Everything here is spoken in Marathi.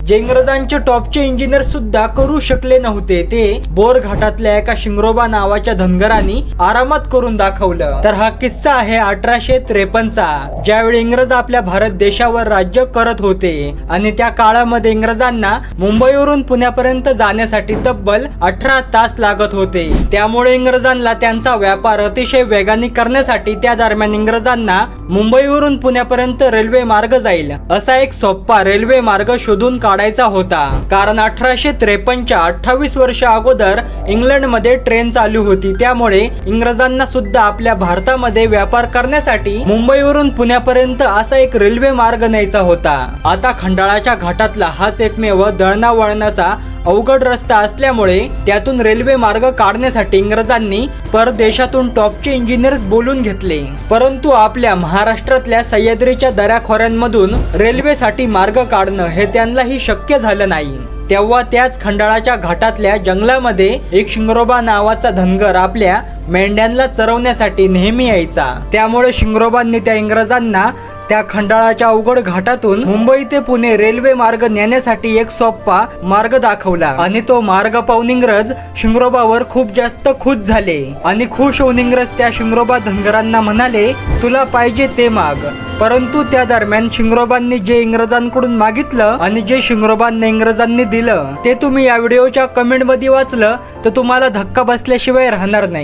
जे इंग्रजांचे टॉपचे इंजिनियर सुद्धा करू शकले नव्हते ते बोर घाटातल्या एका शिंगरोबा नावाच्या धनगरांनी आरामात करून दाखवलं। तर हा किस्सा आहे 1853चा, ज्यावेळी इंग्रज आपल्या भारत देशावर राज्य करत होते आणि त्या काळामध्ये इंग्रजांना मुंबईवरून पुण्यापर्यंत जाण्यासाठी तब्बल 18 तास लागत होते। त्यामुळे इंग्रजांना त्यांचा व्यापार अतिशय वेगाने करण्यासाठी त्या दरम्यान इंग्रजांना मुंबईवरून पुण्यापर्यंत रेल्वे मार्ग जाईल असा एक सोपा रेल्वे मार्ग शोधून काढायचा होता। कारण 1853च्या 28 वर्ष अगोदर इंग्लंड मध्ये ट्रेन चालू होती, त्यामुळे इंग्रजांना सुद्धा आपल्या भारतामध्ये व्यापार करण्यासाठी मुंबईवरून पुण्यापर्यंत असा एक रेल्वे मार्ग न्यायचा होता। आता खंडाळाच्या घाटातला हाच एकमेव दळणावळणाचा अवघड रस्ता असल्यामुळे त्यातून रेल्वे मार्ग काढण्यासाठी इंग्रजांनी परदेशातून टॉपचे इंजिनियर्स बोलून घेतले, परंतु आपल्या महाराष्ट्रातल्या सह्याद्रीच्या दऱ्याखोऱ्यांमधून रेल्वेसाठी मार्ग काढणं हे त्यांनाही शक्य झालं नाही। तेव्हा त्याच खंडाळाच्या घाटातल्या जंगलामध्ये एक शिंगरोबा नावाचा धनगर आपल्या मेंढ्यांना चरवण्यासाठी नेहमी यायचा। त्यामुळे शिंगरोबांनी त्या इंग्रजांना त्या खंडाळाच्या अवघड घाटातून मुंबई ते पुणे रेल्वे मार्ग नेण्यासाठी एक सोपा मार्ग दाखवला आणि तो मार्ग पाहून इंग्रज शिंगरोबावर खूप जास्त खुश झाले आणि खुश होऊन इंग्रज त्या शिंगरोबा धनगरांना म्हणाले, तुला पाहिजे ते माग। परंतु त्या दरम्यान शिंगरोबांनी जे इंग्रजांकडून मागितलं आणि जे शिंगरोबांना इंग्रजांनी दिलं ते तुम्ही या व्हिडिओच्या कमेंट मध्ये वाचलं तर तुम्हाला धक्का बसल्याशिवाय राहणार नाही।